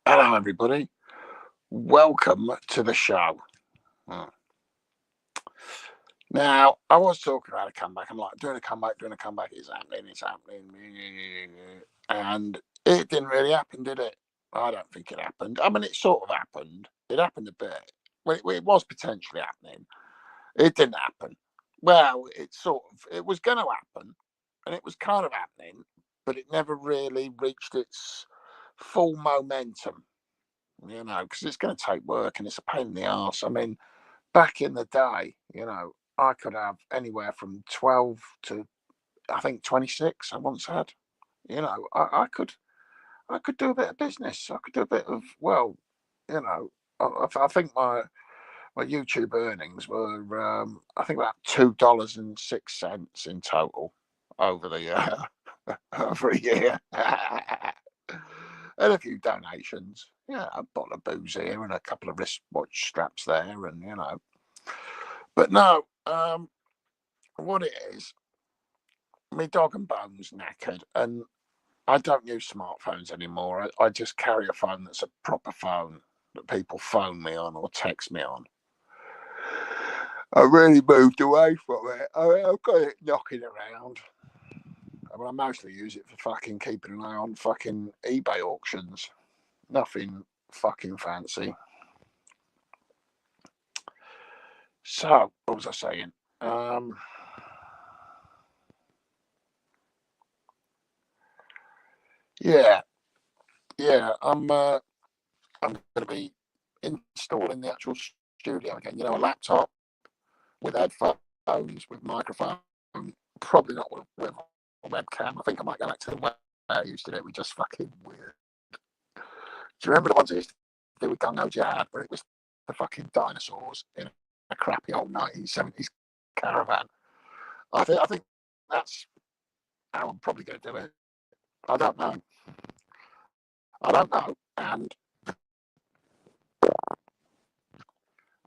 Hello, everybody. Welcome to the show. Hmm. Now, I was talking about a comeback. I'm like, doing a comeback. It's happening. And it didn't really happen, did it? I don't think it happened. I mean, it sort of happened. It happened a bit. Well, it was potentially happening. It didn't happen. Well, it was going to happen, and it was kind of happening, but it never really reached its full momentum. Because it's going to take work and it's a pain in the arse. I mean, back in the day, I could have anywhere from 12 to I think 26. I once had. I could do a bit of business. I could do a bit of you know, I think my YouTube earnings were I think about $2.06 in total over the over a year. And a few donations. Yeah, a bottle of booze here and a couple of wristwatch straps there, and But no, what it is, my dog and bones knackered, and I don't use smartphones anymore. I just carry a phone that's a proper phone that people phone me on or text me on. I really moved away from it. I've got it knocking around. I mean, I mostly use it for fucking keeping an eye on fucking eBay auctions. Nothing fucking fancy. So, what was I saying? Yeah, yeah. I'm going to be installing the actual studio again. A laptop with headphones, with microphone. Probably not with a webcam. I think I might go back to the way I used to do it. We just fucking weird. Do you remember the ones I used to do with Gung Ho Jad, where it was the fucking dinosaurs in a crappy old 1970s caravan? I think that's how I'm probably going to do it. I don't know. I don't know, and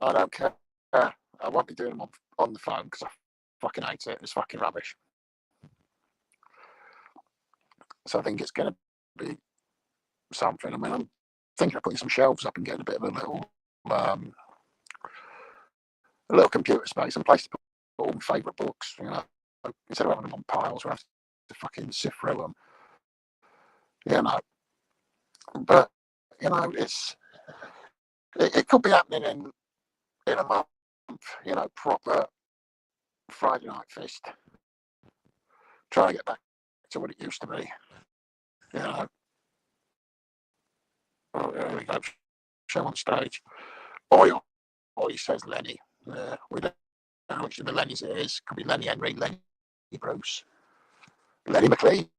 I don't care. I won't be doing them on the phone because I fucking hate it. It's fucking rubbish. So I think it's going to be something. I mean, I'm thinking of putting some shelves up and getting a bit of um, a little computer space and place to put all my favourite books. Instead of having them on piles, where I have to fucking sift through them. You know, but it could be happening in a month. Proper Friday Night Fist. Trying to get back to what it used to be. You know, there we go. Show on stage. Oi, says Lenny. We don't know which of the Lennys it is. Could be Lenny Henry, Lenny Bruce, Lenny McLean,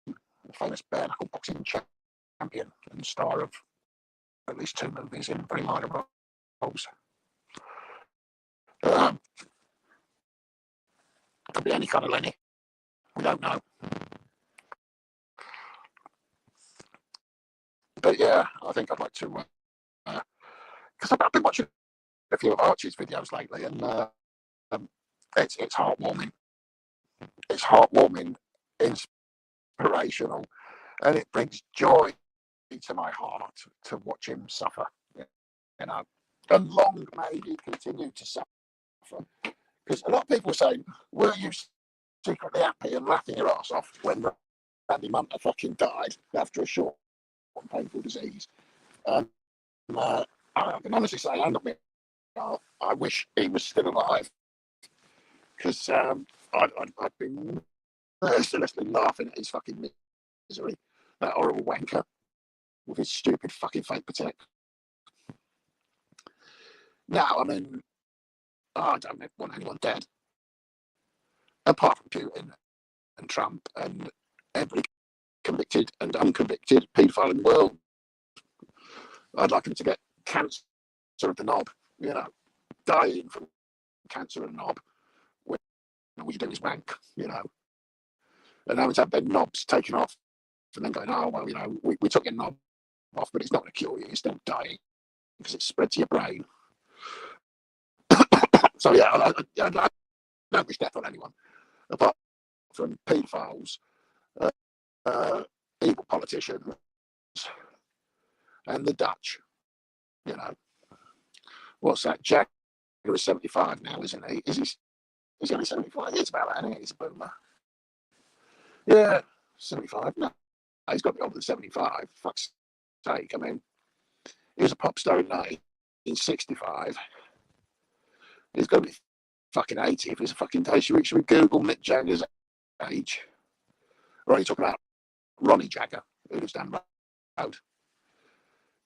the famous bare knuckle boxing champion and star of at least 2 movies in very minor roles. Um, could be any kind of Lenny. We don't know. But yeah, I think I'd like to, because I've been watching a few of Archie's videos lately, and it's heartwarming. It's heartwarming, inspirational, and it brings joy to my heart to watch him suffer. You know, and long may he continue to suffer. Because a lot of people say, were you secretly happy and laughing your ass off when Randy Munter fucking died after a short and painful disease? Um, I can honestly say, I wish he was still alive because I'd been mercilessly laughing at his fucking misery. That horrible wanker with his stupid fucking fake protect. Now, I mean, I don't want anyone dead, apart from Putin and Trump and every convicted and unconvicted paedophile in the world. I'd like him to get cancer of the knob, dying from cancer of the knob. When all you do is wank, and having to have their knobs taken off and then going, oh, well, we took your knob off, but it's not going to cure you. You're still dying because it's spread to your brain. So, yeah, I don't wish death on anyone, apart from paedophiles, evil politicians, and the Dutch. You know, what's that? Jack is 75 now, isn't he? Is he only 75? He's about that, isn't he? He's a boomer. Yeah, 75. No, he's got to be older than 75. Fuck's sake. I mean, he was a pop star in 1965. He's got to be fucking 80 if he's a fucking day. Should we Google Mick Jagger's age? Or are you talking about Ronnie Jagger, who lives down the road?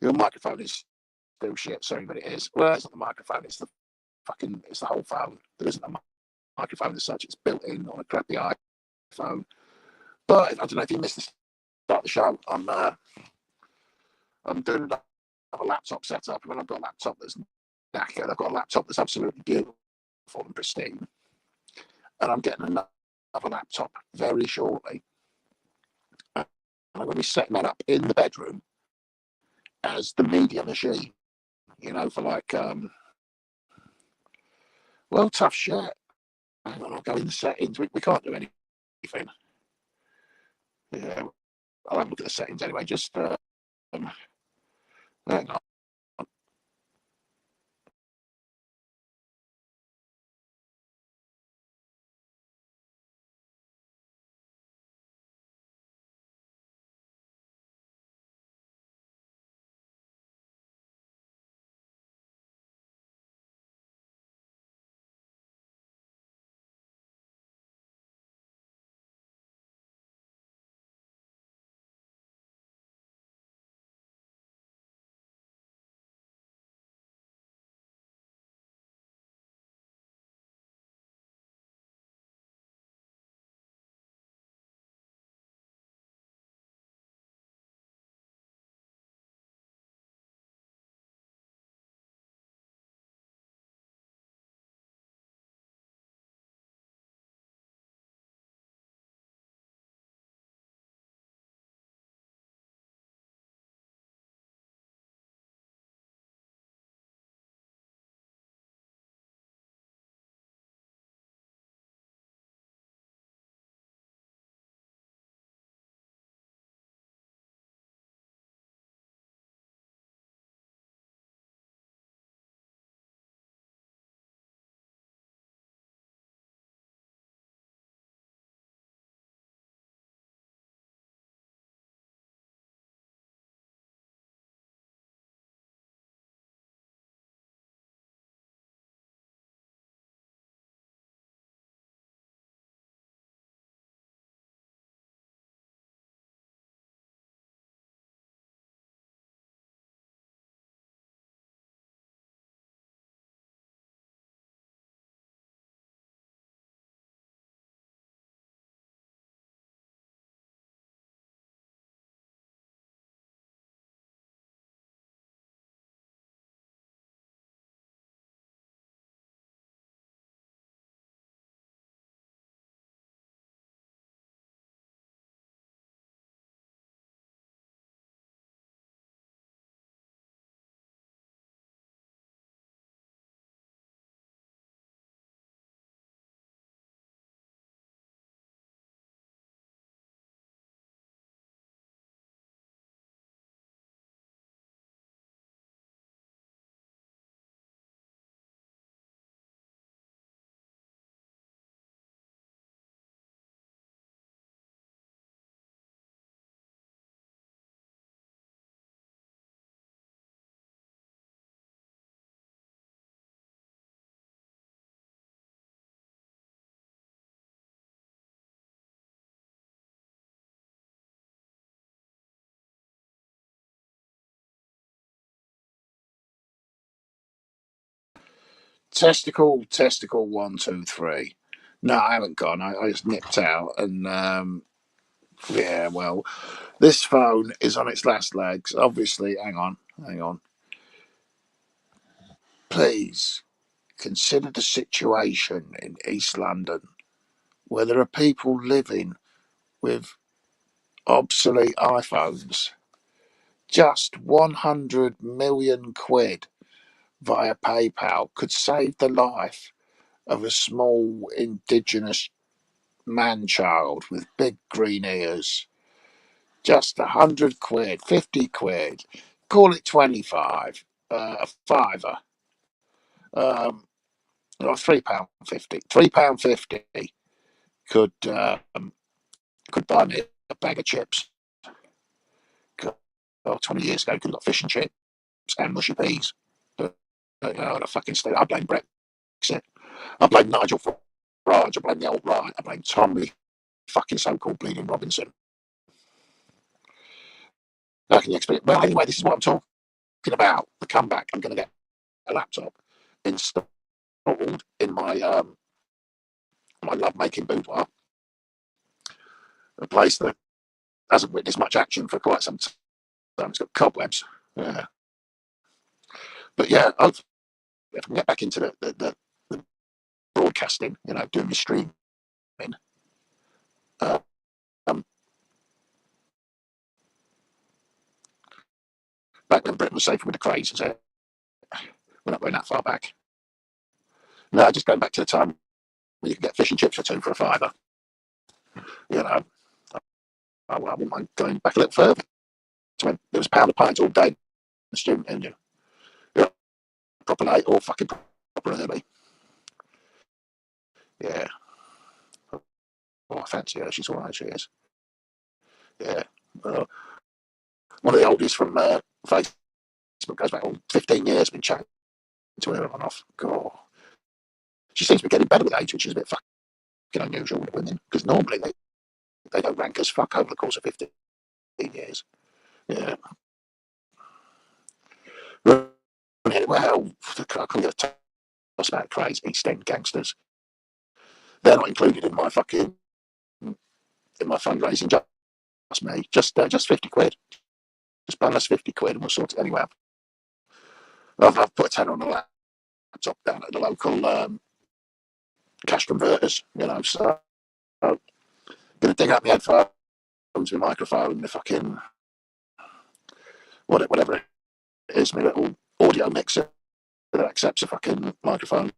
Your microphone is still shit. Sorry, but it is. Well, it's not the microphone. It's the whole phone. There isn't a microphone as such. It's built in on a crappy iPhone. But I don't know if you missed the start of the show. I'm doing a laptop setup, and I've got a laptop that's knackered. I've got a laptop that's absolutely beautiful and pristine, and I'm getting another laptop very shortly. And I'm going to be setting that up in the bedroom as the media machine. You know, for like well, tough shit. Hang on, I'll go in the settings. We can't do anything. Yeah, I'll have a look at the settings anyway. Just hang on. Testicle, 1, 2, 3. No, I haven't gone. I just nipped out, and yeah, well, this phone is on its last legs. Obviously, hang on. Please consider the situation in East London where there are people living with obsolete iPhones. Just 100 million quid via PayPal could save the life of a small indigenous man child with big green ears. Just 100 quid, 50 quid call it 25, a fiver, or £3.50. £3.50 could could buy me a bag of chips. 20 years ago, could have got fish and chips and mushy peas. But the fucking state. I blame Brexit. I blame Nigel Farage. I blame the old right. I blame Tommy fucking so-called bleeding Robinson. How can you expect? Well, anyway, this is what I'm talking about. The comeback. I'm going to get a laptop installed in my love-making boudoir, a place that hasn't witnessed much action for quite some time. It's got cobwebs. Yeah. But yeah, hopefully I can get back into the broadcasting, doing my streaming. Uh, um, Back when Britain was safer with the craze, so we're not going that far back. No, just going back to the time when you could get fish and chips for two for a fiver. You know, I wouldn't mind going back a little further. So when there was a pound of pints all day in the student union. Proper late or fucking proper early. Yeah. Oh, I fancy her. She's all right, she is. Yeah. One of the oldest from Facebook goes back 15 years, been chatting to her on and off. God. She seems to be getting better with age, which is a bit fucking unusual with women, because normally they don't rank as fuck over the course of 15 years. Yeah. Well, I couldn't get a toss about crazy East End gangsters. They're not included in my fundraising. Just me. Just 50 quid. Just bonus 50 quid and we'll sort it anyway. I've put a tenner on the laptop down at the local cash converters, so I'm going to dig out my headphones, my microphone, the fucking whatever it is, my little audio mixer that accepts a fucking microphone.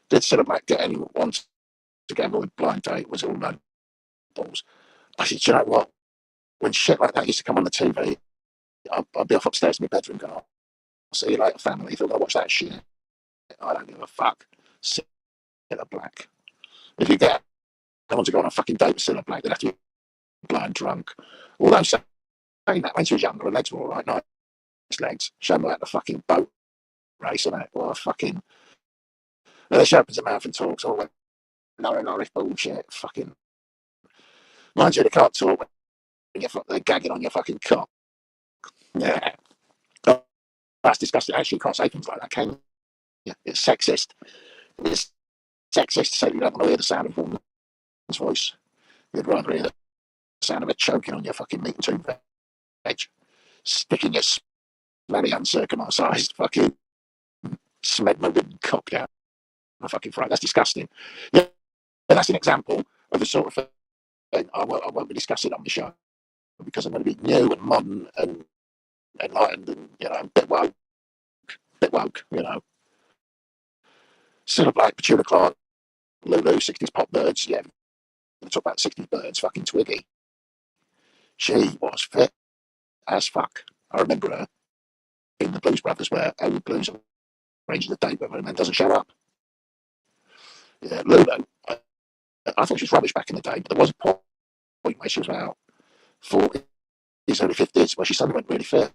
Did Cilla Black get anyone once to gamble with Blind Date? Was it all no balls? I said, you know what? When shit like that used to come on the TV, I'd be off upstairs in my bedroom going, I'll see you later, family. If you're going to watch that shit, I don't give a fuck. Cilla Black. If you get someone to go on a fucking date with Cilla Black, they'd have to be blind drunk. Although saying that, when she was younger, her legs were all right, nice legs. Show them at the fucking boat race and that. Well, fucking. She opens her mouth and talks all that Norris bullshit. Fucking. Mind you, they can't talk when they're gagging on your fucking cock. Yeah. Oh, that's disgusting. Actually, you can't say things like that, can you? It's sexist. It's sexist to say you don't want to hear the sound of a woman's voice. You'd rather hear the sound of it choking on your fucking meat and two veg, sticking your smelly uncircumcised fucking smegma ridden cock down my fucking throat. That's disgusting. Yeah, that's an example of the sort of thing I won't be discussing on the show because I'm going to be new and modern and enlightened and a bit woke, Cilla Black, Petula Clark, Lulu, 60s pop birds. Yeah, we talk about 60s birds. Fucking Twiggy. She was fit as fuck. I remember her in the Blues Brothers where Old Blues arranges a date with her and then doesn't show up. Yeah, Lulu. I thought she was rubbish back in the day, but there was a point where she was about 40s, early 50s, where she suddenly went really fit.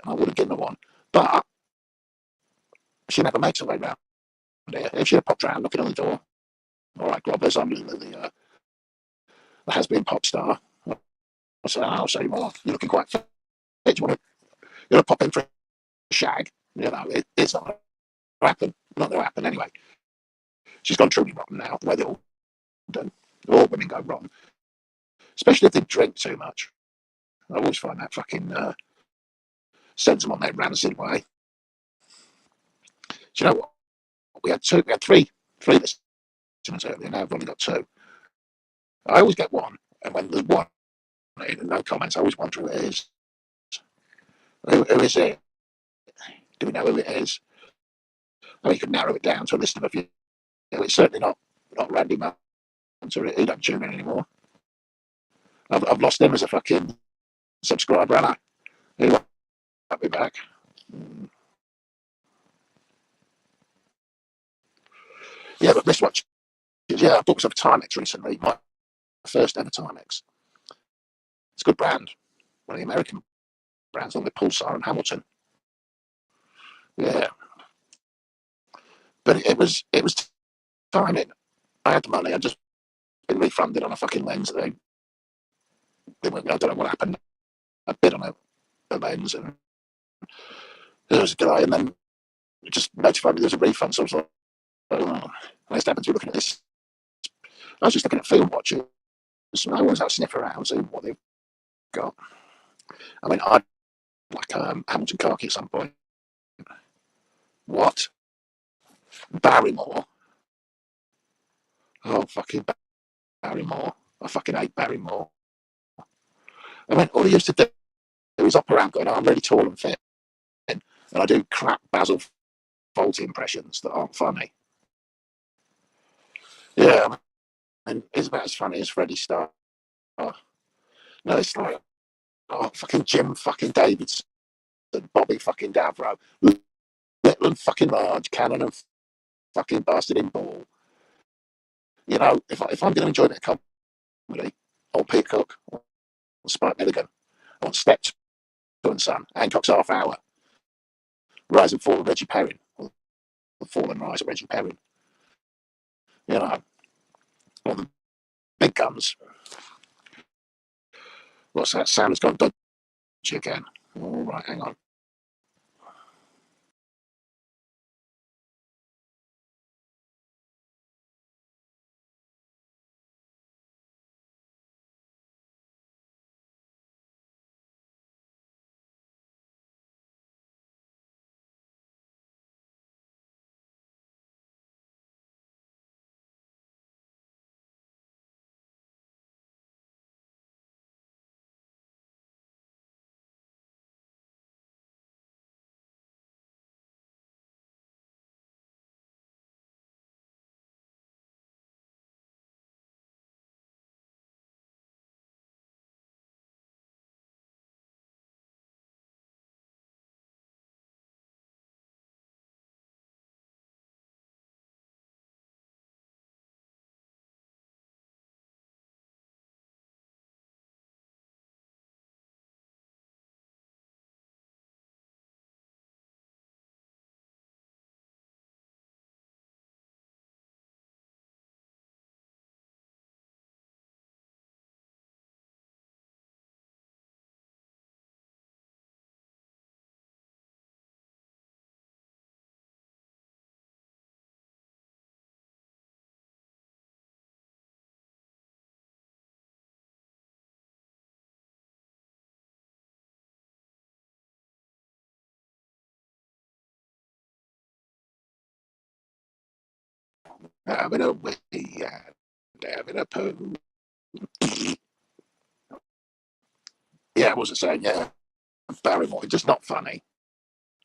And I would have given her one. But she never makes her way round here. If she had popped round looking on the door, all right, Globbers, I'm the has-been pop star. I said, I'll say, well, you're looking quite fit. You want to pop in for a shag? It's not going to happen. Not going to happen anyway. She's gone truly rotten now, the way they all do. All women go wrong. Especially if they drink too much. I always find that fucking sends them on their rancid way. Do you know what? We had three listeners earlier. Now I've only got two. I always get one, and when there's one and no comments, I always wonder who it is. Who is it? Do we know who it is? I mean, you could narrow it down to a list of a few. It's certainly not Randy Munter. He don't tune in anymore. I've lost him as a fucking subscriber, and he won't be back. Yeah, but wristwatch. Yeah, I bought myself a Timex recently. My first ever Timex. It's a good brand. One of the American brands, on with Pulsar and Hamilton. Yeah, but it was timing. I had the money. I just been refunded on a fucking lens. They went, I don't know what happened. I bid on a lens, and there was a delay, and then it just notified me there was a refund. So I was like, oh. I just happened to be looking at this. I was just looking at film watches. I always out sniff around, see what they've got. I mean, I'd like Hamilton car key at some point. What? Barrymore? Oh, fucking Barrymore. I fucking hate Barrymore. I mean, all he used to do is hop around going, oh, I'm really tall and thin. And I do crap Basil Fawlty impressions that aren't funny. Yeah, and it's about as funny as Freddie Starr. No, it's like, oh, fucking Jim fucking Davidson, Bobby fucking Davro, little and fucking large, Cannon and fucking bastard in ball. You know, if I'm going to enjoy that comedy, or Peacock, or Spike Milligan, or Steps and Son, Hancock's Half Hour, Rise and Fall of Reggie Perrin, or The Fall and Rise of Reggie Perrin, you know, or the big guns. What's that? Sam's gone dodgy again. All right, hang on. Having a wee, having a poo. Yeah, what was I saying? Yeah, Barrymore, just not funny.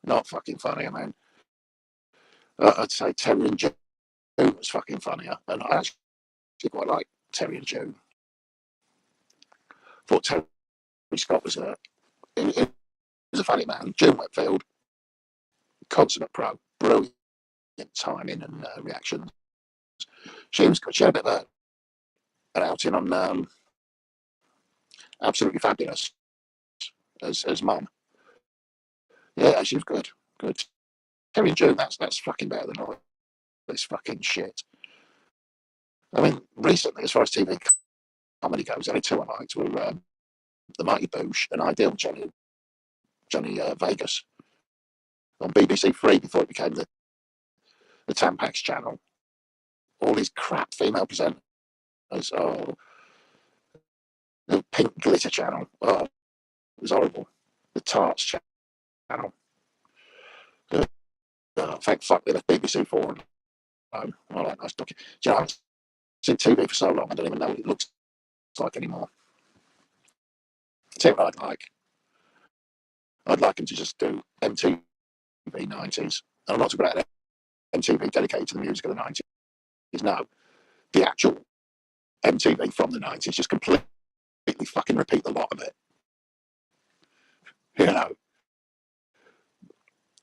Not fucking funny, I mean. I'd say Terry and June was fucking funnier. And I actually quite like Terry and June. Thought Terry Scott he was a funny man. June Whitfield, consummate pro, brilliant timing and reactions. She was good. She had a bit of an outing on Absolutely Fabulous as mum. Yeah, she was good. Good. Terry and June, that's fucking better than all this fucking shit. I mean, recently, as far as TV comedy goes, only two I liked were The Mighty Boosh and Ideal Johnny Vegas on BBC Three before it became the Tampax channel. All these crap female presenters. Oh, the Pink Glitter channel. Oh, it was horrible. The Tarts channel. Thank fuck they left BBC Four. I like nice docu. You know, I've seen TV for so long, I don't even know what it looks like anymore. Tell you what I'd like them to just do MTV 90s. And I'm not talking about MTV dedicated to the music of the 90s. No, the actual MTV from the 90s, just completely fucking repeat a lot of it. you know,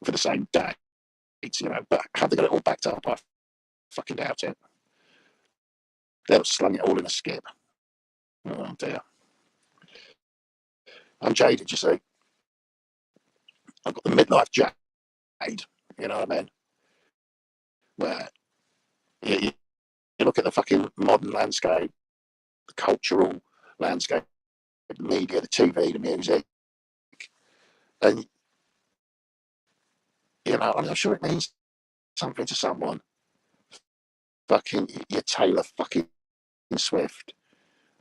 for the same dates, you know. But have they got it all backed up? I fucking doubt it. They'll slung it all in a skip. Oh dear. I'm jaded, you see. I've got the midlife jade, you know what I mean? Where you look at the fucking modern landscape, the cultural landscape, the media, the TV, the music, and, you know, I'm sure it means something to someone. Fucking your Taylor fucking Swift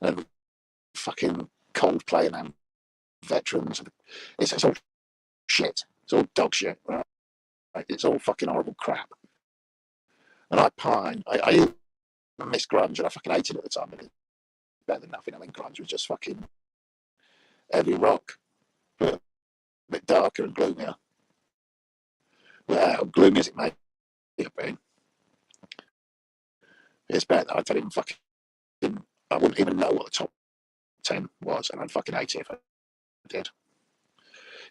and fucking Coldplay and veterans. It's all shit. It's all dog shit, right? It's all fucking horrible crap. And I pine. I even miss grunge, and I fucking hated it at the time. It's better than nothing. I mean, grunge was just fucking heavy rock, but a bit darker and gloomier. Well, gloomy as it may have been, it's better. I don't even fucking. I wouldn't even know what the top 10 was, and I'd fucking hate it if I did.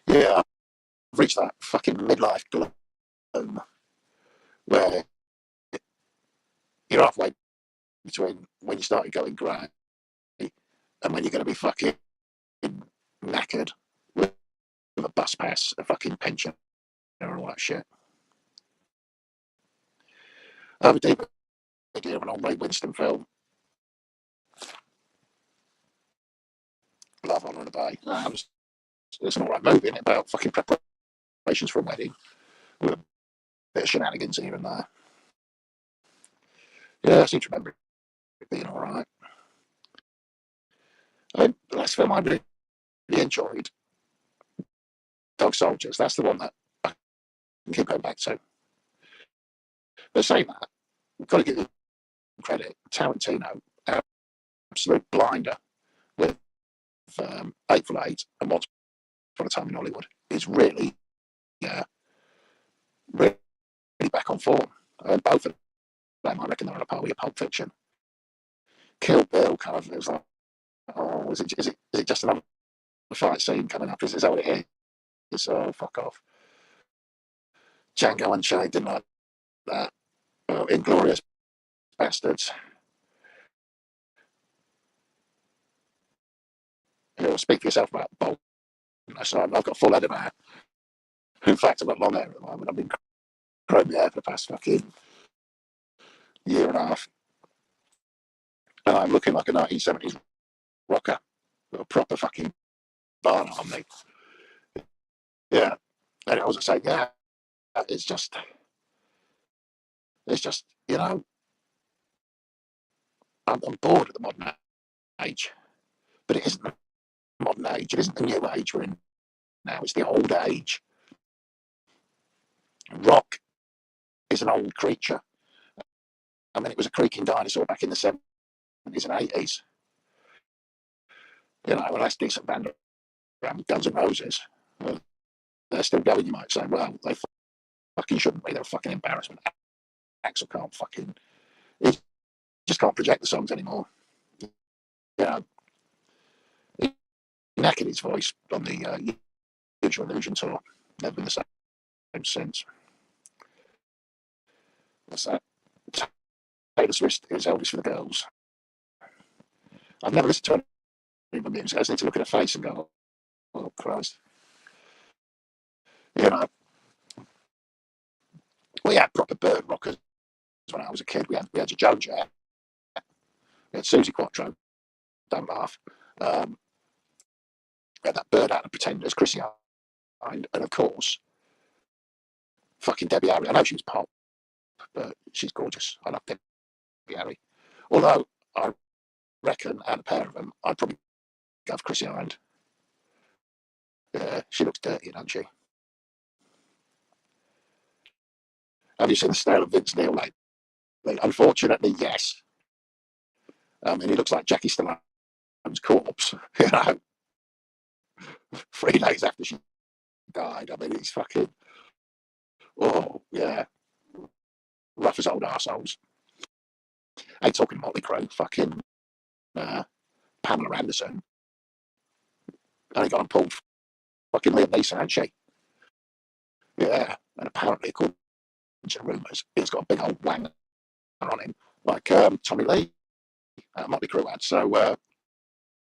Yeah, I've reached that fucking midlife gloom where you're halfway between when you started going grey and when you're going to be fucking knackered with a bus pass, a fucking pension, and all that shit. I have a deep idea of an old Ray Winston film, Love, Honour and Obey. It's an alright movie, isn't it, about fucking preparations for a wedding with a bit of shenanigans here and there. Yeah, I seem to remember it being alright. The last film I really enjoyed, Dog Soldiers. That's the one that I can keep going back to. But saying that, I've got to give him credit. Tarantino, absolute blinder with Hateful Eight and Once Upon a Time in Hollywood, is really, really back on form. And both of them, I reckon, they're on a par with Pulp Fiction. Kill Bill, kind of, it was like, oh, is it just another fight scene coming up? Is that what it is? Oh, fuck off. Django Unchained, didn't like that. Inglourious Bastards. You know, speak for yourself about Bolt. So I've got a full head of hair. In fact, I've got long hair at the moment. I've been growing my hair for the past fucking year and a half. And I'm looking like a 1970s rocker with a proper fucking barn on me. Yeah. And I was saying, yeah, it's just, you know, I'm bored of the modern age. But it isn't the modern age. It isn't the new age we're in now. It's the old age. Rock is an old creature. I mean, it was a creaking dinosaur back in the 70s and 80s. You know, a less decent band around Guns N' Roses. Well, they're still going, you might say. Well, they fucking shouldn't be. They're a fucking embarrassment. Axl can't fucking. He just can't project the songs anymore. You know, he knackered his voice on the Use Your Illusion tour. Never been the same since. What's that? Taylor Swift is Elvis for the girls. I've never listened to any of the music. I just need to look at her face and go, oh, Christ. You know, we had proper bird rockers when I was a kid. We had your Joan Jett. We had Susie Quattro. Don't laugh. We had that bird out of Pretenders, Chrissy Hind. And of course, fucking Debbie Harry. I know she was pop, but she's gorgeous. I love Debbie Harry. Although I reckon out of the pair of them, I'd probably go for Chrissy Hind. She looks dirty, doesn't she? Have you seen the style of Vince Neil lately? Unfortunately, yes. I mean, he looks like Jackie Stallone's corpse, you know, 3 days after she died. I mean, he's fucking, oh, yeah, rough as old arseholes. Ain't talking Motley Crue, fucking Pamela Anderson. Only got him pulled fucking Liam Neeson, hasn't she? Yeah, and apparently, according to rumours, he's got a big old wang on him, like Tommy Lee, Motley Crue had. So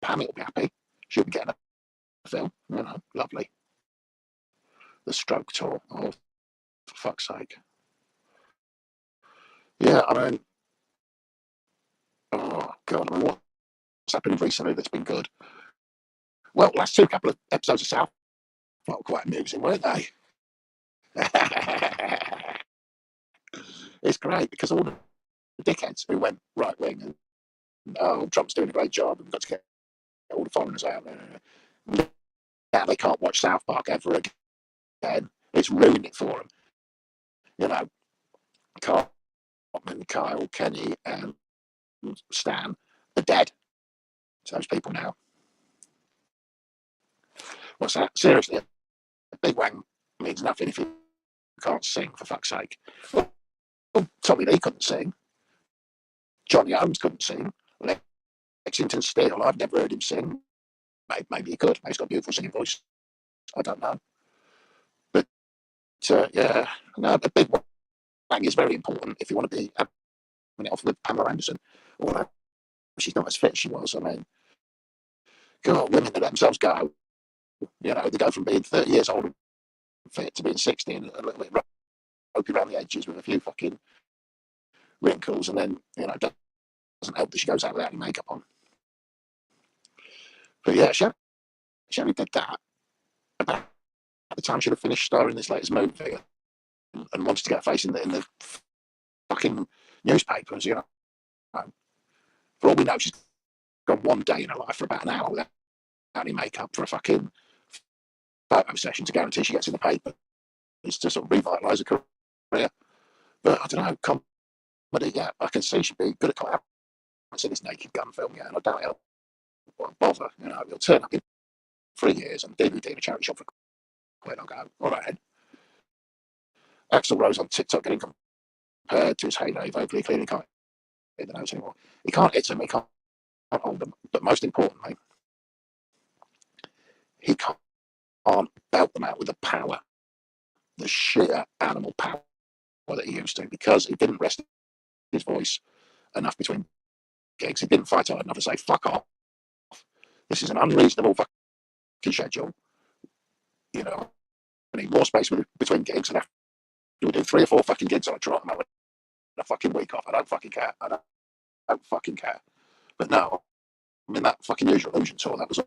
Pammy will be happy. She'll be getting a film. You know, lovely. The Stroke tour. Oh, for fuck's sake. Yeah, I mean, oh god, I mean, what's happened recently that's been good? Well, last couple of episodes of South felt quite amusing, weren't they? It's great because all the dickheads who went right wing and oh, Trump's doing a great job and we've got to get all the foreigners out. Now they can't watch South Park ever again. It's ruined it for them. You know, Cartman, Kyle, Kenny, and Stan are dead. To those people now. What's that? Seriously, a big wang means nothing if you can't sing, for fuck's sake. Well, Tommy Lee couldn't sing. Johnny Holmes couldn't sing. Lexington Steele, I've never heard him sing. Maybe he could. Maybe he's got a beautiful singing voice. I don't know. But yeah, no, a big wang is very important if you want to be having it off with Pamela Anderson. Although she's not as fit as she was. I mean, God, women that let themselves go. You know, they go from being 30 years old and fit to being 60 and a little bit ropey around the edges with a few fucking wrinkles, and then, you know, doesn't help that she goes out without any makeup on. But yeah, she only did that about the time she'd have finished starring in this latest movie and wanted to get a face in the fucking newspapers, you know. For all we know, she's gone one day in her life for about an hour without any makeup for a fucking photo session to guarantee she gets in the paper. It's to sort of revitalise her career. But I don't know, comedy, yeah, I can see she'd be good at collaborating. I've seen this Naked Gun film, yeah, and I doubt it'll bother. You know, it'll turn up in 3 years and DVD in a charity shop for quid. I'll go, all right. Axl Rose on TikTok getting compared to his heyday vocally, clearly can't hit the notes anymore. He can't hit them, he can't hold them. But most importantly, he can't belt them out with the power, the sheer animal power that he used to, because he didn't rest his voice enough between gigs. He didn't fight hard enough to say, fuck off. This is an unreasonable fucking schedule. You know, I need more space between gigs, and after we do 3 or 4 fucking gigs on a trot, and I want a fucking week off. I don't fucking care. I don't fucking care. But no, I mean, that fucking Use Your Illusion tour, that was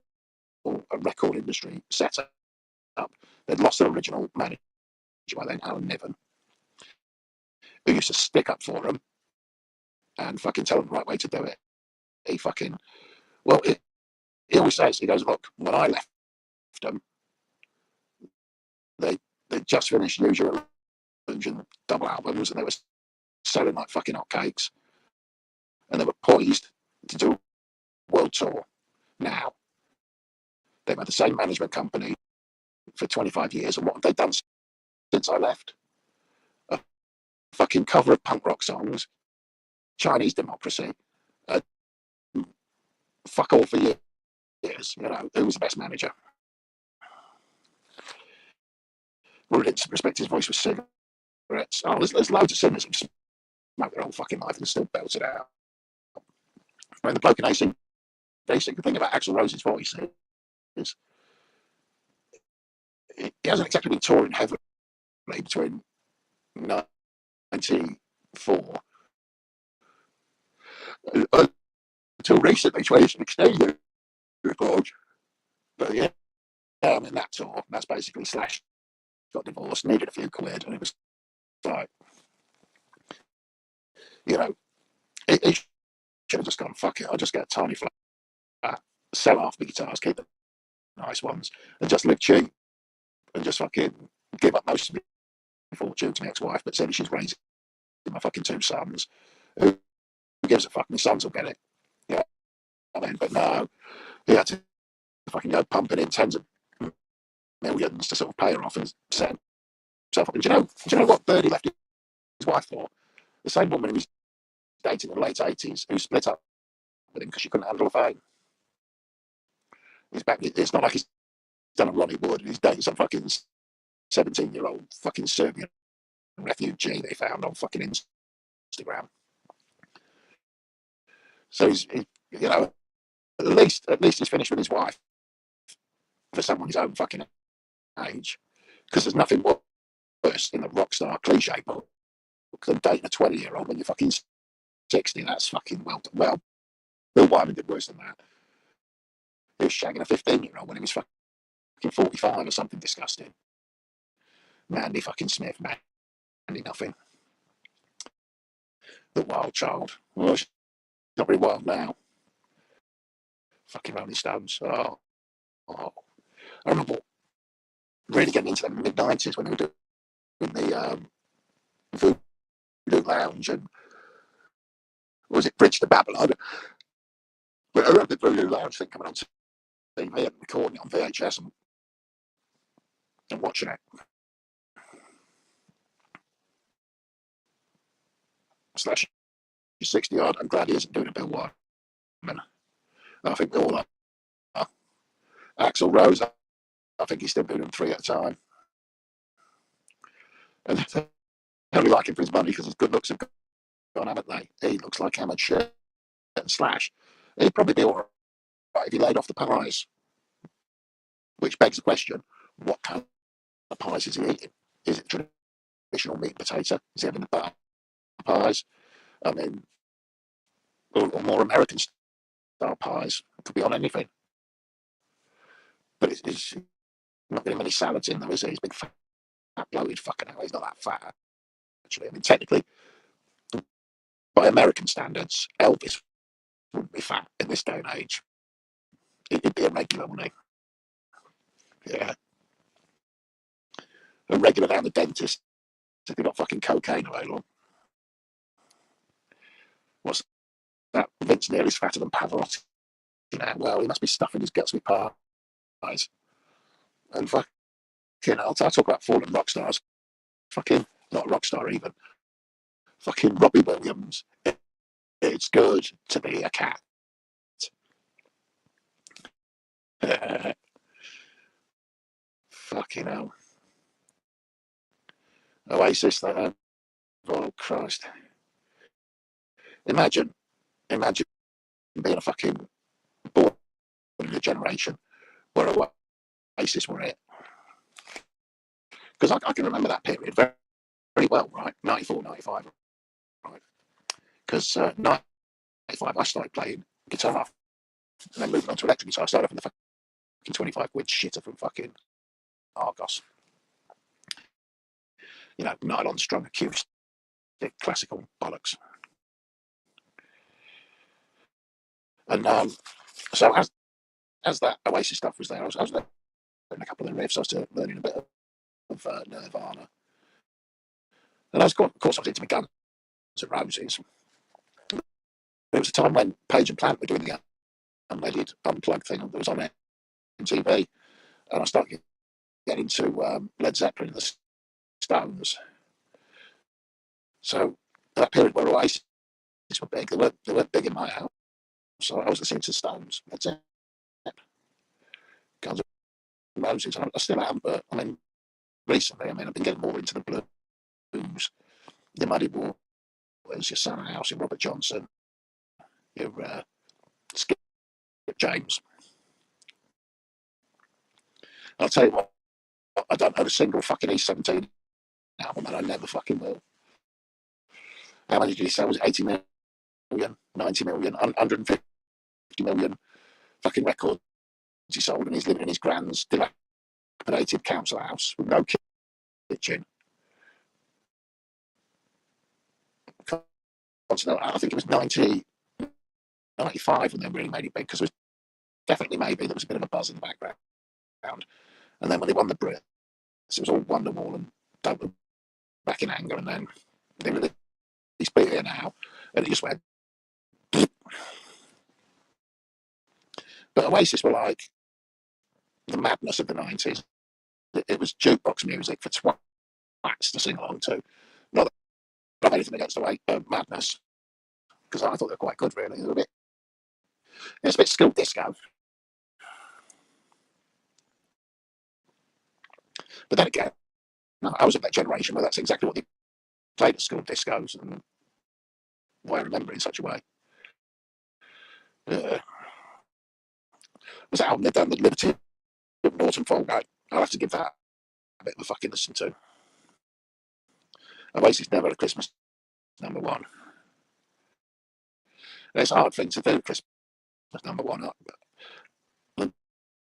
all a record industry setup. They'd lost their original manager by then, Alan Niven, who used to stick up for them and fucking tell them the right way to do it. He fucking, well, he always says, he goes, look, when I left them, they just finished Use Your Illusion double albums and they were selling like fucking hotcakes. And they were poised to do a world tour. Now, they've had the same management company for 25 years, and what have they done since I left? A fucking cover of punk rock songs, Chinese Democracy, fuck all for years. You know, who was the best manager? Didn't respect his voice with cigarettes. Oh, there's loads of singers who smoke their whole fucking life and still belt it out. I mean, the bloke in AC/DC, the thing about Axl Rose's voice is he hasn't exactly been touring heavily between 94 until recently, 2016. But yeah, I mean, that tour, that's basically Slash got divorced, needed a few quid, and it was like, you know, he should have just gone, fuck it, I'll just get a tiny flat, sell half the guitars, keep the nice ones, and just live cheap, and just fucking give up most of my fortune to my ex-wife, but said she's raising my fucking 2 sons. Who gives a fuck? My sons will get it. Yeah, I mean, but no, he had to fucking go pumping in tens of millions to sort of pay her off and set himself up. And do you know what Birdie left his wife for? The same woman who was dating in the late 80s who split up with him because she couldn't handle the fame. It's not like he's done a Ronnie Wood, and he's dating some fucking 17-year-old fucking Serbian refugee they found on fucking Instagram. So you know, at least he's finished with his wife for someone his own fucking age. Because there's nothing worse in the rock star cliche book than dating a 20-year-old when you're fucking 60. That's fucking well. Bill Wyman did worse than that. He was shagging a 15-year-old when he was fucking 45 or something disgusting. Mandy fucking Smith, Mandy nothing. The wild child. Well, she's not very wild now. Fucking Rolling Stones. Oh. I remember really getting into the mid-90s when they were doing the Voodoo Lounge and was it Bridge to Babylon? But I remember the Voodoo Lounge thing coming on TV and recording it on VHS and watching it. Slash 60 odd. I'm glad he isn't doing a Bill Wyman. I think they all are. Axl Rose, I think he's still doing them 3 at a time. And they only like him for his money because his good looks have gone, haven't they? He looks like Hammered Shirt and Slash. He'd probably be all right if he laid off the pies. Which begs the question, what kind of pies is he eating? Is it traditional meat and potato? Is he having the butter pies? I mean, or more American style pies. It could be on anything. But it's not getting many salads in though, is he? He's big fat bloated fucking hell. He's not that fat, actually. I mean, technically, by American standards, Elvis wouldn't be fat in this day and age. He'd be a regular, wouldn't he? Yeah. A regular down the dentist if you've got fucking cocaine available. What's that? Vince Neely's fatter than Pavarotti now. Well, he must be stuffing his guts with pies. And fucking, I'll talk about fallen rock stars. Fucking, not a rock star even. Fucking Robbie Williams. It's good to be a cat. Fucking hell. Oasis, that. Oh, Christ. Imagine being a fucking born in a generation where Oasis were it. Because I can remember that period very, very well, right? 94, 95, right? Because 95, I started playing guitar and then moving on to electric guitar. I started off in the fucking 25 quid shitter from fucking Argos. You know, nylon strung acoustic, classical bollocks. And so as that Oasis stuff was there, I was learning a couple of the riffs. I was learning a bit of Nirvana. And of course, I was into my Guns N' Roses. There was a time when Page and Plant were doing the unleaded unplugged thing that was on MTV, and I started getting into Led Zeppelin and the Stones. So that period where Oasis were big, they weren't big in my house. So I was listening to Stones, Led Zeppelin, Guns N' Roses, and I still am. But I mean, recently, I've been getting more into the blues, the Muddy Waters, your Son House, your Robert Johnson, your Skip James. I'll tell you what, I don't know a single fucking E17 album, and I never fucking will. How many did he sell? Was it 80 million, 90 million, 150 million fucking records he sold, and he's living in his grand's dilapidated council house with no kitchen. I think it was 95 when they really made it big, because it was definitely maybe there was a bit of a buzz in the background. And then when they won the Brits, it was all Wonderwall and Don't Look Back in Anger, and then they released Be Here Now, and it just went. But Oasis were like the madness of the 90s. It was jukebox music for twats to sing along to. Not that I have anything against the madness, because I thought they were quite good, really. It's a bit skilled disco. But then again, I was of that generation where that's exactly what they played at school, discos, and why I remember it in such a way. Was that album they've done, the Liberty of Norton Folgate? I'll have to give that a bit of a fucking listen to. Oasis never had a Christmas number one. And it's a hard thing to do, Christmas number one. The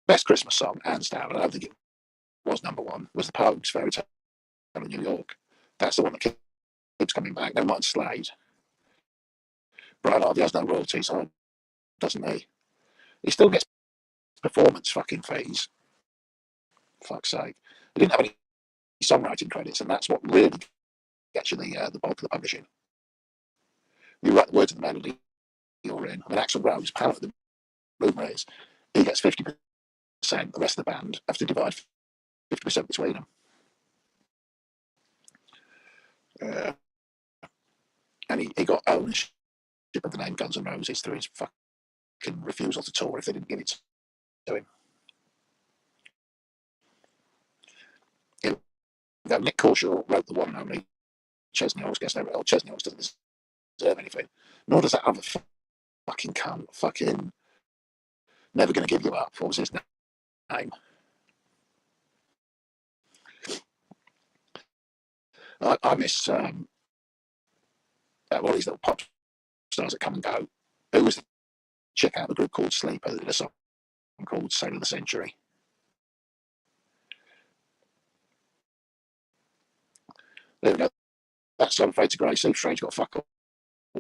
best Christmas song, hands down, I don't think it was number one, was the Pogues' Fairy Tale in New York. That's the one that keeps coming back. Never mind Slade. Brian Harvey has no royalties, so doesn't he? He still gets performance fucking fees. Fuck's sake. He didn't have any songwriting credits, and that's what really gets you the bulk of the publishing. You write the words of the melody you're in. I mean, Axl Rose, Palette the Blueberries, he gets 50%. The rest of the band have to divide 50% between them. And he got ownership of the name Guns N' Roses through his fucking refusal to tour if they didn't give it to him. Nick Kershaw wrote the one and only Chesney Hawkes gets no real. Chesney Hawkes doesn't deserve anything. Nor does that other fucking cunt. Fucking Never Gonna Give You Up. What was his name? I miss all these little pop stars that come and go. Who was the chick out of a group called Sleeper that did a song called Sail of the Century? There we go. That's on Fade to Grey. Steve Strange got fuck all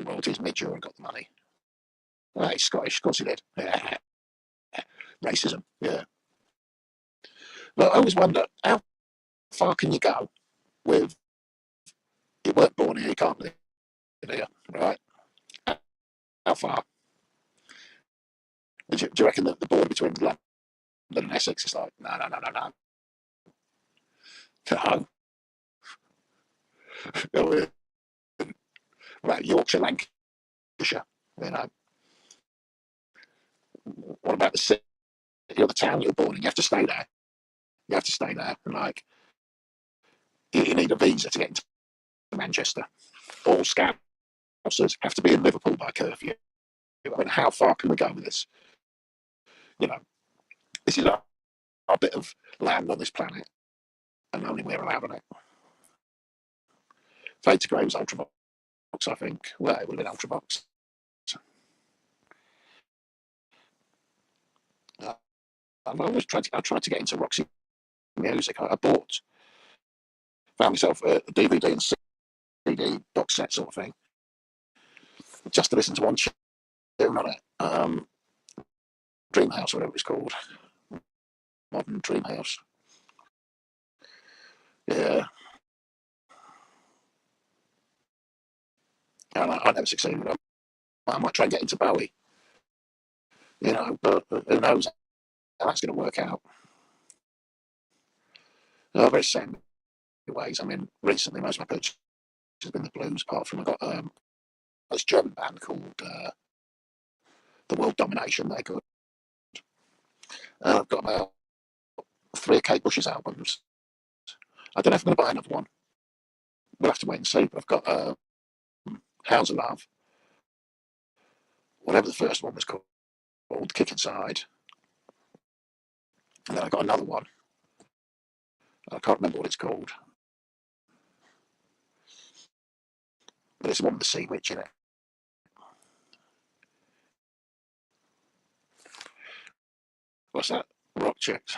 royalties. Midge Ure got the money. Oh, he's Scottish. Of course he did. Yeah. Racism. Yeah. But I always wonder, how far can you go with you weren't born here, you can't live here, right? How far? Do you reckon that the border between London and Essex is like, no. No. Right, Yorkshire, Lancashire, you know. What about the city or the town you're born in? You have to stay there. You have to stay there. And like, you need a visa to get into Manchester. All Scousers have to be in Liverpool by curfew. I mean, how far can we go with this? You know, this is our bit of land on this planet, and only we're allowed on it. Fade to Grey was Ultravox, I think. Well, it would have been Ultravox. I've always tried to get into Roxy music. I found myself a DVD and CD box set sort of thing, just to listen to one tune on it. Dreamhouse, whatever it's called. Modern Dreamhouse. Yeah. And I never succeeded. I might try and get into Bowie, you know, but who knows how that's going to work out. Very same ways. I mean, recently, most of my purchases have been the blues, apart from I got this German band called The World Domination. They're good. I've got about 3 of Kate Bush's albums. I don't know if I'm going to buy another one. We'll have to wait and see. But I've got Hounds of Love, whatever the first one was called, Kick Inside. And then I got another one. I can't remember what it's called. But it's the one with the sea witch in it. What's that? Rock Chicks.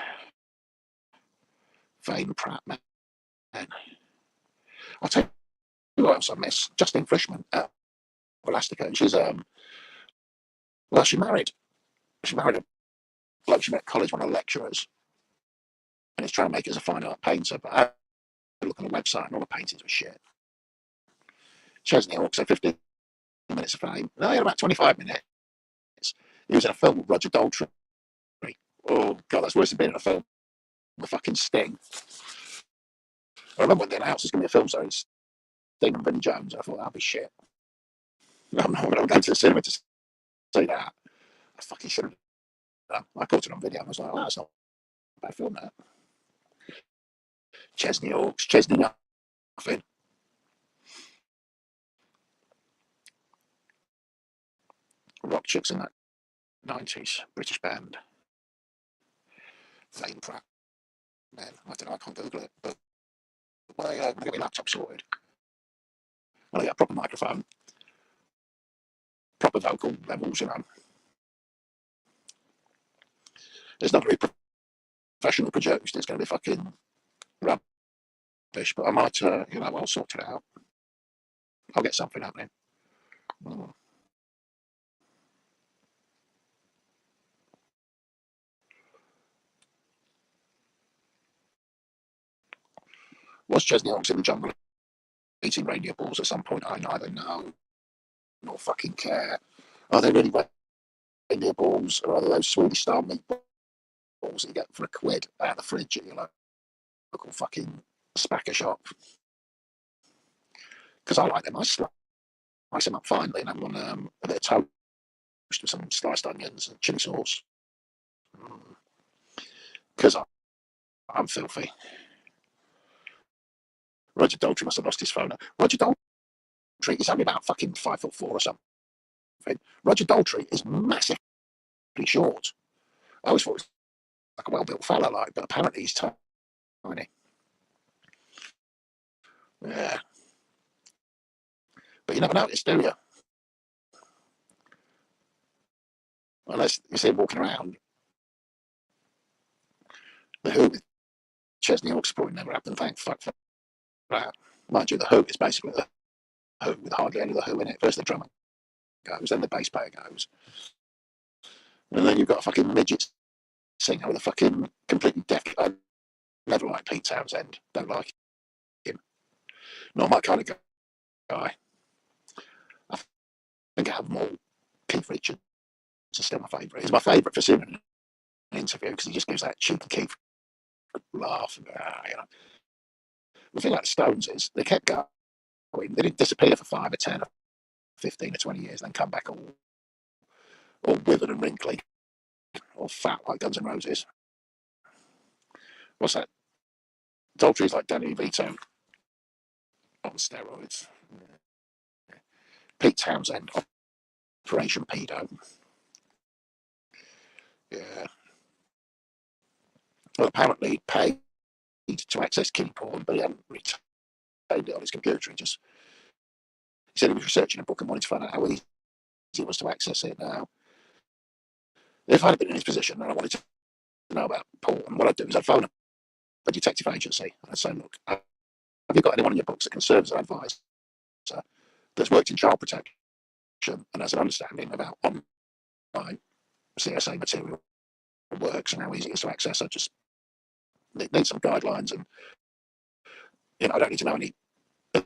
Vane Pratt, man. I'll tell you what else I miss. Justine Frischmann at Elastica. She's well, she married a bloke she met at college, one of the lecturers, and he's trying to make her as a fine art painter. But I look on the website and all the paintings were shit. Chesney Hawkes had 15 minutes of fame. No, he had about 25 minutes. He was in a film with Roger Daltrey. Oh god, that's worse than being in a film with fucking Sting. I remember when they announced there's going to be a film series, Sting and Vinnie Jones. I thought that'd be shit. I'm not going to go to the cinema to see that. I fucking should have done. I caught it on video and I was like, oh, that's not a bad film, that. Chesney Hawks, Chesney Nothing. Rock Chicks in that 90s British band. Flame Pratt. Man, I don't know, I can't Google it, but when I get my laptop sorted, when I get a proper microphone, proper vocal levels, you know. It's not going to be professional produced, it's going to be fucking rubbish, but I might, I'll sort it out. I'll get something happening. Was Chesney Hawks in the jungle eating reindeer balls at some point? I neither know nor fucking care. Are they really reindeer balls, or are they those Swedish style meatballs that you get for a quid out of the fridge at your local fucking spacker shop? Because I like them. I slice them up finely and have them on a bit of toast with some sliced onions and chili sauce. Because I'm filthy. Roger Daltrey must have lost his phone. Roger Daltrey is only about fucking 5'4" or something. Roger Daltrey is massively short. I always thought he was like a well-built fella, but apparently he's tiny. Yeah. But you never notice, do you? Unless you see him walking around. The Who with Chesney Hawks probably never happened. Thank fuck for that. Mind you, the Who is basically the Who with hardly any of the Who in it. First the drummer goes, then the bass player goes. And then you've got a fucking midget singer with a fucking completely deaf. I never liked Pete Townsend. Don't like him. Not my kind of guy. I think I have more. Keith Richards is still my favourite. He's my favourite for seeing an interview because he just gives that cheeky Keith laugh. The thing about the Stones is they kept going. They didn't disappear for 5 or 10 or 15 or 20 years, then come back all withered and wrinkly, or fat like Guns N' Roses. What's that? Daltrey's like Danny Vito on steroids. Pete Townsend, Operation Pedo. Yeah. Well, apparently he paid to access kiddie porn, but he hadn't retained it on his computer. He said he was researching a book and wanted to find out how easy it was to access it now. If I'd been in his position and I wanted to know about porn, what I'd do is I'd phone a detective agency and I'd say, look, have you got anyone in your books that can serve as an advisor that's worked in child protection and has an understanding about online CSA material works and how easy it is to access? I just need some guidelines, and I don't need to know any of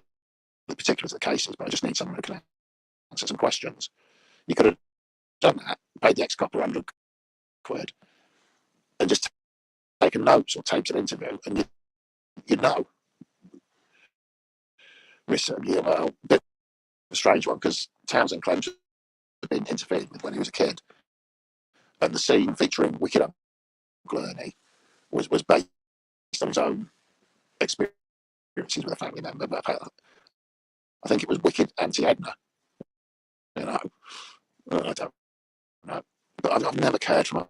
the particulars of the cases, but I just need someone who can answer some questions. You could have done that, paid the ex-cop £100 and just taken notes or taped an interview, and you know. Recently, a bit of a strange one because Townsend claims to have been interfered with when he was a kid, and the scene featuring Wicked Uncle Ernie was based on his own experiences with a family member. But I think it was Wicked Auntie Edna. I don't know, but I've never cared for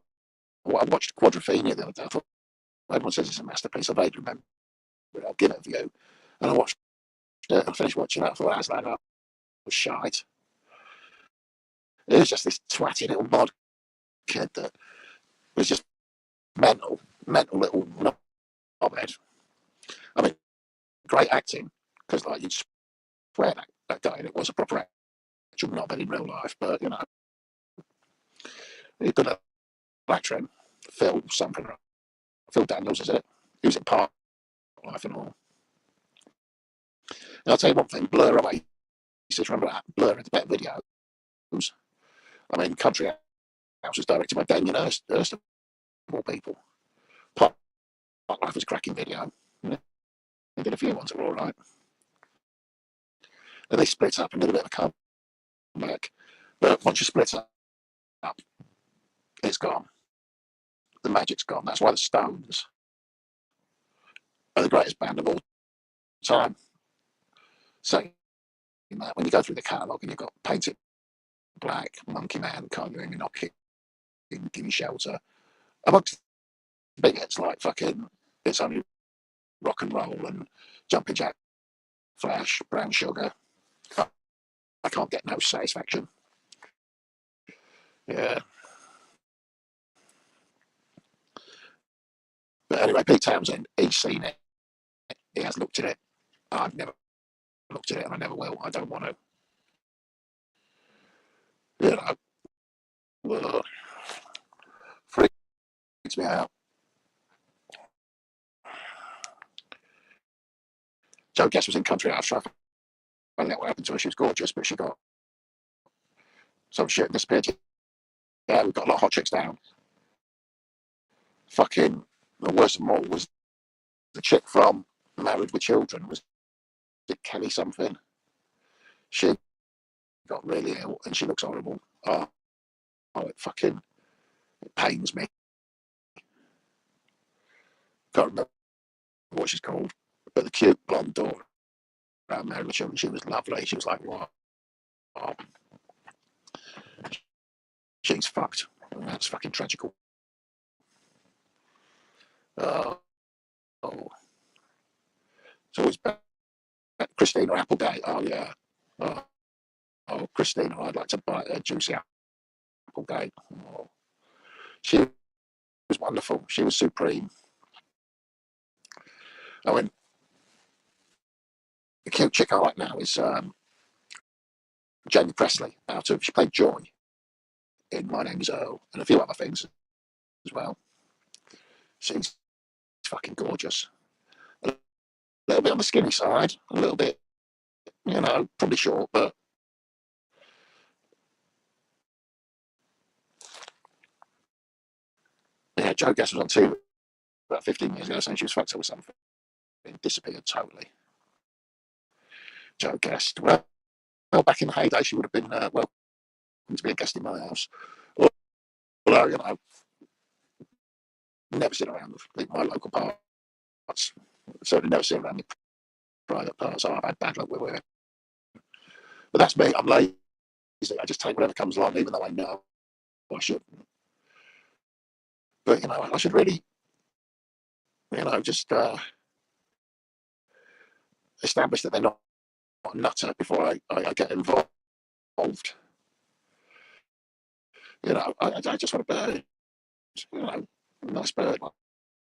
I watched Quadrophenia the other day. I thought everyone says it's a masterpiece. I vaguely remember it. I'll give it a view, and I watched it. I finished watching it. I thought, that's like, that was shite. It was just this twatty little mod kid that was just mental little knobhead. I mean, great acting because you'd swear that guy, and it was a proper actual knobhead in real life. But he did a actor in Phil something. Phil Daniels, is it? He was in Part Life and all. And I'll tell you one thing: Blur away. Remember that Blur in the better videos. I mean, Country House was directed by Damien Hirst of all people. Part Life was a cracking video. They did a few ones that were all right. And they split up and did a bit of a comeback. But once you split up, it's gone. The magic's gone. That's why the Stones are the greatest band of all time. So that when you go through the catalogue and you've got Painted Black, Monkey Man, Can't You Hear Me Knocking, Gimme Shelter, amongst the big hits like fucking It's Only Rock and Roll and Jumping Jack Flash, Brown Sugar, I can't get no satisfaction. Yeah. But anyway, Pete Townsend, he's seen it. He has looked at it. I've never looked at it and I never will. I don't want to. You know, freaks me out. Joe Guess was in Country House. I found out what happened to her. She was gorgeous, but she got some shit and disappeared. Yeah, we've got a lot of hot chicks down. Fucking, the worst of them all was the chick from Married with Children. Was it Kelly something? She got really ill and she looks horrible. Oh, it pains me. Can't remember what she's called. But the cute blonde daughter Married with Children, she was lovely. She was like, wow, oh, she's fucked. That's fucking tragical. Oh, it's always bad. Christina Applegate. Oh, yeah. Christina, I'd like to buy a juicy Applegate. Oh, she was wonderful. She was supreme. I mean, the cute chick I like now is Jamie Presley. She played Joy in My Name Is Earl and a few other things as well. She's fucking gorgeous. A little bit on the skinny side, a little bit, probably short, but yeah, Joe Guess was on TV about 15 years ago saying she was fucked up with something. It disappeared totally. Joe Guess. Well, back in the heyday, she would have been welcome to be a guest in my house. Although, never sit around my local parts. Certainly never sit around the private parts. I've had bad luck with women. But that's me. I'm lazy. I just take whatever comes along, even though I know I shouldn't. But, I should really, just establish that they're not a nutter before I get involved. I just want a bird, a nice bird,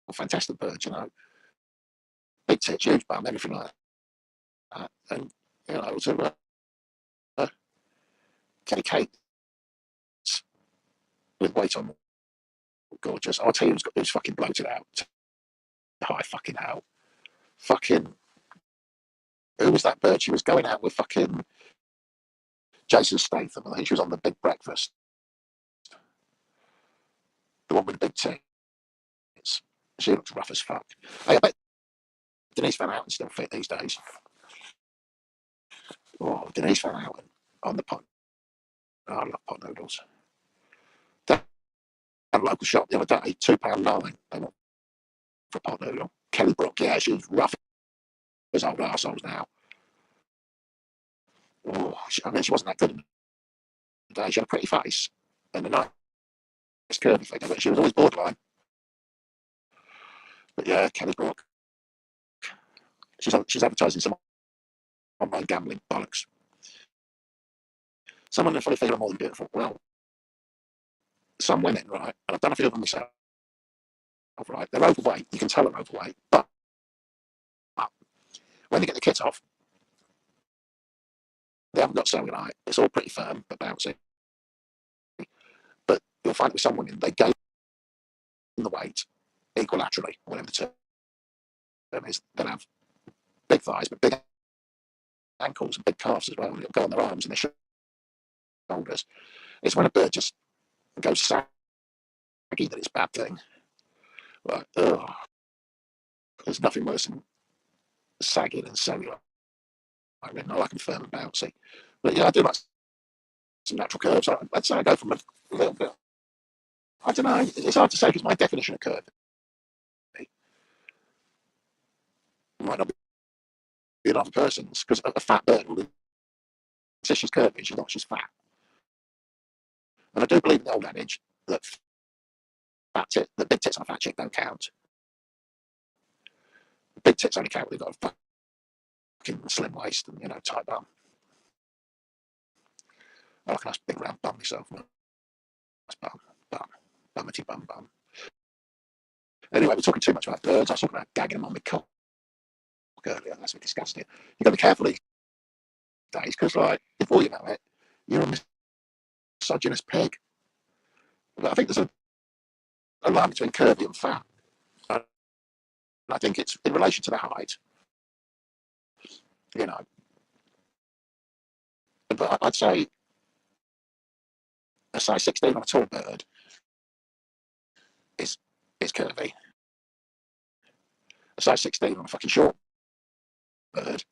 a fantastic bird, big tits, huge bum, everything like that. And, to Kenny Kate with weight on, gorgeous. I'll tell you who's fucking bloated out. High fucking hell. Fucking, who was that bird? She was going out with fucking Jason Statham. I think she was on The Big Breakfast. The one with the big tits. She looks rough as fuck. Hey, I bet Denise Van Outen's still fit these days. Oh, Denise Van Outen on the pot. Oh, I love pot noodles. That local shop the other day, £2.9. They want for a pot noodle. Kelly Brook, yeah, she's rough as old arseholes now. Oh, she wasn't that good in the day. She had a pretty face and a nice curvy figure, but she was always borderline. But yeah, Kelly Brook. She's advertising some online gambling bollocks. Some women probably feel more than beautiful. Well, some women, right, and I've done a few of them myself, right, they're overweight. You can tell they're overweight, but when they get the kit off, they haven't got cellulite. It's all pretty firm but bouncy. But you'll find it with some women, they gain the weight equilaterally, whatever the term is. They'll have big thighs, but big ankles and big calves as well. And it'll go on their arms and their shoulders. It's when a bird just goes saggy that it's a bad thing. Like, there's nothing worse than sagging and cellulite. I like them firm and bouncy. But yeah, I do like some natural curves. I'd say I go from a little bit. I don't know. It's hard to say because my definition of curve might not be another person's, because a fat bird will insist she's curvy, she's not, she's fat. And I do believe in the old adage that that big tits on a fat chick don't count. Big tits only count when they've got a fucking slim waist and, tight bum. I like a nice big round bum myself. Nice bummity bum. Anyway, we're talking too much about birds. I was talking about gagging them on my cock earlier. That's a bit disgusting. You've got to be careful these days, because, like, before you know it, you're a misogynist pig. But I think there's a line between curvy and fat. And I think it's in relation to the height, you know. But I'd say a size 16 on a tall bird is curvy. A size 16 on a fucking short bird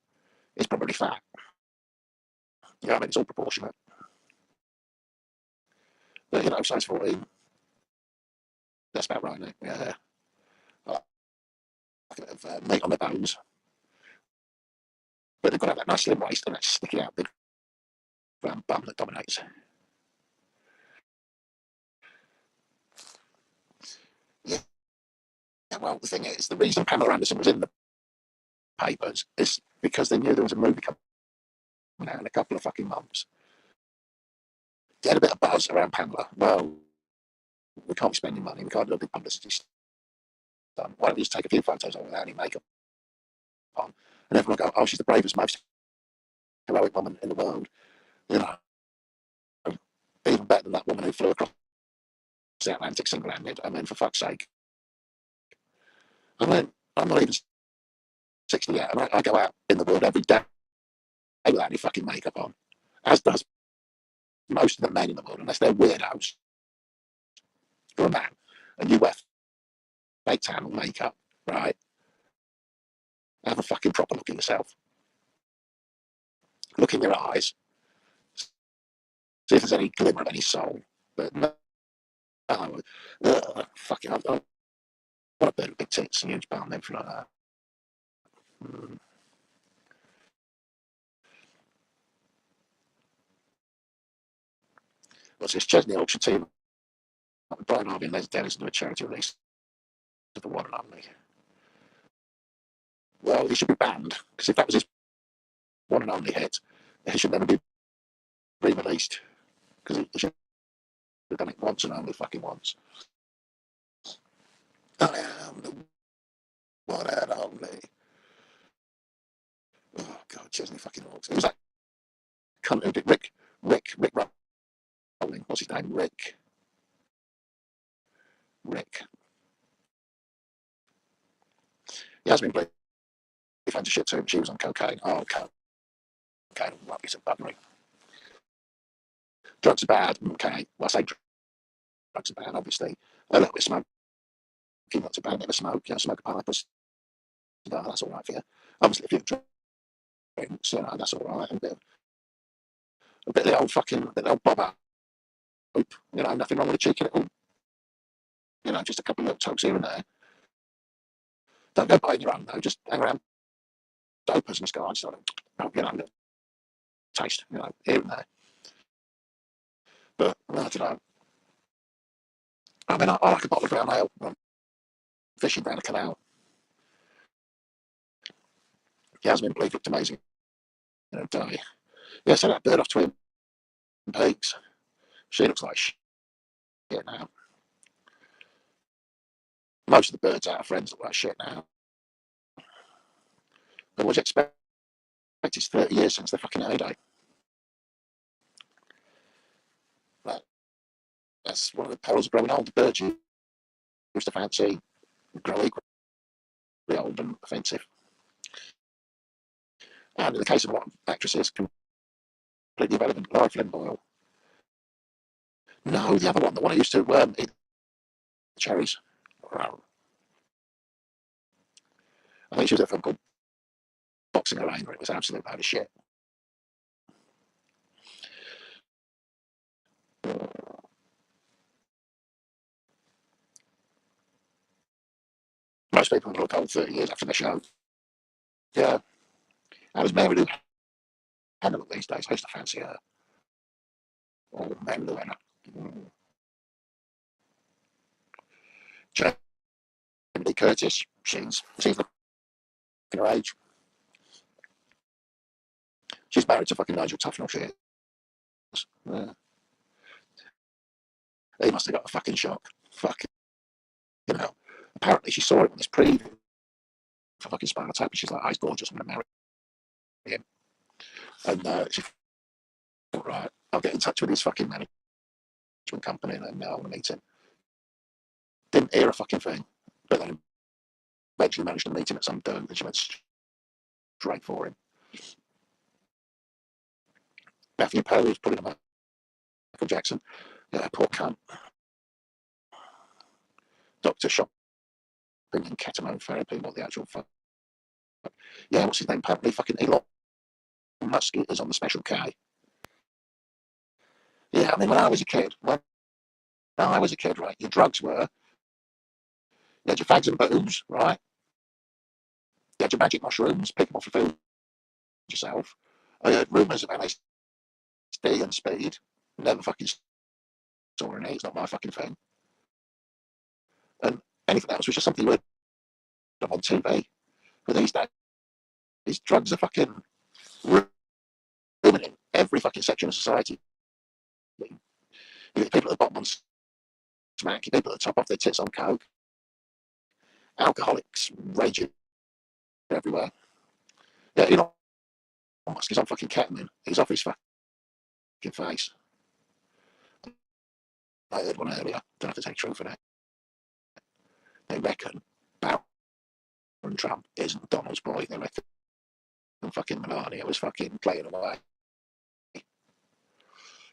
is probably fat. You know what I mean? It's all proportionate. But, size 14, that's about right, mate. Yeah. I like a bit of meat on the bones. But they've got to have that nice slim waist and that sticky out big round bum that dominates. Yeah. Well, the thing is, the reason Pamela Anderson was in the papers is because they knew there was a movie coming out in a couple of fucking months. They had a bit of buzz around Pamela. Well, we can't be spending money. We can't do a big publicity stunt. Why don't we just take a few photos of her without any makeup on? And everyone will go, oh, she's the bravest, most heroic woman in the world. You know, even better than that woman who flew across the Atlantic single-handed. I mean, for fuck's sake. I mean, I'm not even 60 yet, and I go out in the world every day without any fucking makeup on, as does most of the men in the world, unless they're weirdos. If you're a man and you wear fake tan or makeup, right? Have a fucking proper look at yourself. Look in your eyes. See if there's any glimmer of any soul. But no, fucking, I want a bit of big tits and huge bum, everything like that. What's this? Chesney auction team. Brian Harvey and Les Dennis do a charity release of the one and only. Well, he should be banned, because if that was his one and only hit, he should never be re-released, because he should have done it once and only fucking once. I am the one and only. Oh God, Chesney fucking Hawks. It was that cunt who did Rick Rowling. What's his name? Rick. Yasmin Bleeth had to shit too. She was on cocaine. Oh, cocaine, rubbish and buggery. Drugs are bad. Okay, well, I say drugs are bad, obviously. A little bit of smoking, not too bad. Never smoke. Smoke a pipe. That's all right for you. Obviously, if you drink, that's all right. A bit of the old fucking, the old bob hope. Nothing wrong with a cheeky little, just a couple of little tokes here and there. Don't go buying your own though. Just hang around dopers and guys, sort of, taste, here and there. But I don't know. I mean, I like a bottle of brown ale. I'm fishing down a canal. Yasmin Bleeth looked amazing in a day. Yeah, so that bird off Twin Peaks. She looks like shit now. Most of the birds out of Friends look like shit now. But what do you expect? It's 30 years since the fucking heyday. That's one of the perils of growing old. The birds you used to fancy grow equally old and offensive. And in the case of a lot of actresses, completely irrelevant. Laura Flynn Boyle. No, the other one, the one who used to eat cherries. I think she was a film called Boxing Arena. It was absolute load of shit. Most people look old 30 years after the show. Yeah. How does Mary Lou Hanna look these days? I used to fancy her. Oh, Mary Lou Hanna. Jamie Lee Curtis. She's looking her age. She's married to fucking Nigel Tufnell, she is. Yeah. He must have got a fucking shock. Fucking, you know. Apparently she saw him on this preview for fucking Spinal Tap, and she's like, oh, he's gorgeous, I'm going to marry him. And she thought, right, I'll get in touch with his fucking management company and I want to meet him. Didn't hear a fucking thing. But then eventually managed to meet him at some doom, and she went straight for him. Matthew Perry was pulling him up. Michael Jackson. Yeah, poor cunt. Dr. Shopping and ketamine therapy, what the actual fuck. Yeah, what's his name? Apparently fucking Elon Musk is on the Special K. Yeah, I mean, when I was a kid, right, your drugs were, you had your fags and booze, right? You had your magic mushrooms, pick them off the field yourself. I heard rumours of LSD and speed. Never fucking saw any, it's not my fucking thing. And anything else was just something you heard on TV. But these days, these drugs are fucking ruining every fucking section of society. You get people at the bottom on smack, people at the top off their tits on coke, alcoholics raging everywhere. Yeah, Elon Musk is on fucking ketamine. He's off his fucking face. I heard one earlier, don't have to take truth for that. They reckon Barron Trump isn't Donald's boy. They reckon fucking Melania was fucking playing away.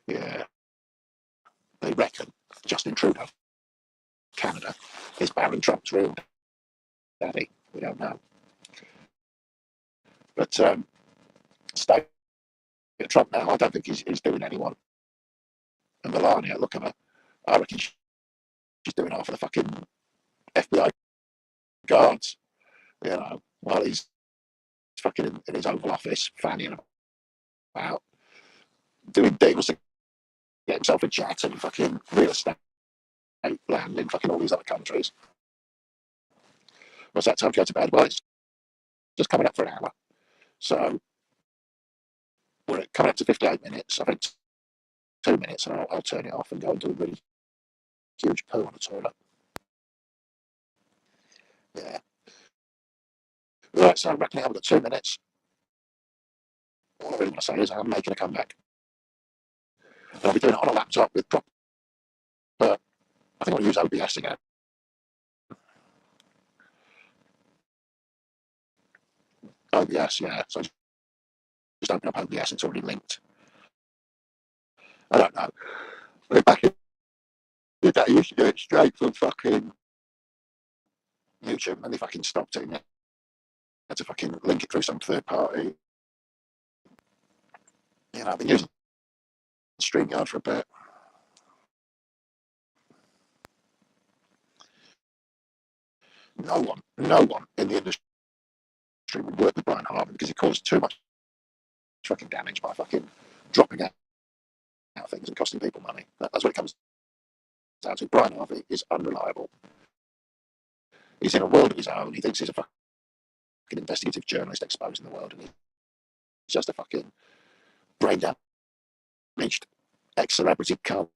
Yeah. They reckon Justin Trudeau, Canada, is Barron Trump's real daddy. We don't know. But stay at Trump now. I don't think he's doing anyone. And Melania, look at her. I reckon she's doing half of the fucking FBI guards. You know, while he's fucking in his Oval Office, fanning about, doing deals to get himself a jet and fucking real estate land in fucking all these other countries. What's that time to go to bed? Well, it's just coming up for an hour. So we're coming up to 58 minutes. I think 2 minutes and I'll turn it off and go and do a really huge poo on the toilet. Yeah. Right, so I reckon I've got 2 minutes. All I really want to say is I'm making a comeback. And I'll be doing it on a laptop with proper, I think I'll use OBS again. OBS, yeah. So just open up OBS, it's already linked. I don't know. But back in the day, you used to do it straight from fucking YouTube and they fucking stopped it. You had to fucking link it through some third party. You know, I've been using StreamYard for a bit. No one in the industry would work with Brian Harvey because he caused too much fucking damage by fucking dropping out things and costing people money. That's what it comes down to. Brian Harvey is unreliable. He's in a world of his own. He thinks he's a fucking investigative journalist exposing the world, and he's just a fucking brain damaged ex-celebrity cunt.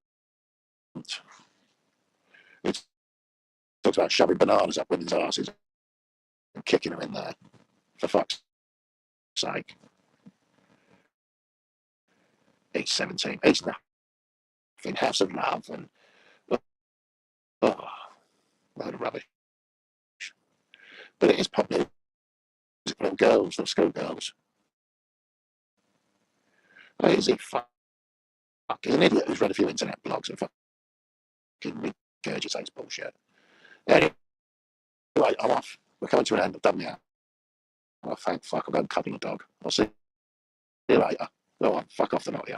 He talks about shoving bananas up women's asses and kicking them in there. For fuck's sake. He's 17. He's nothing. Have some love and load of rubbish. But it is pop music for little girls, little schoolgirls. Is he fucking an idiot who's read a few internet blogs and fucking regurgitates bullshit? Anyway, I'm off. We're coming to an end. I've done the Oh, thank fuck. I'll go and cuddle a dog. I'll see you later. Go on, fuck off the lot of you.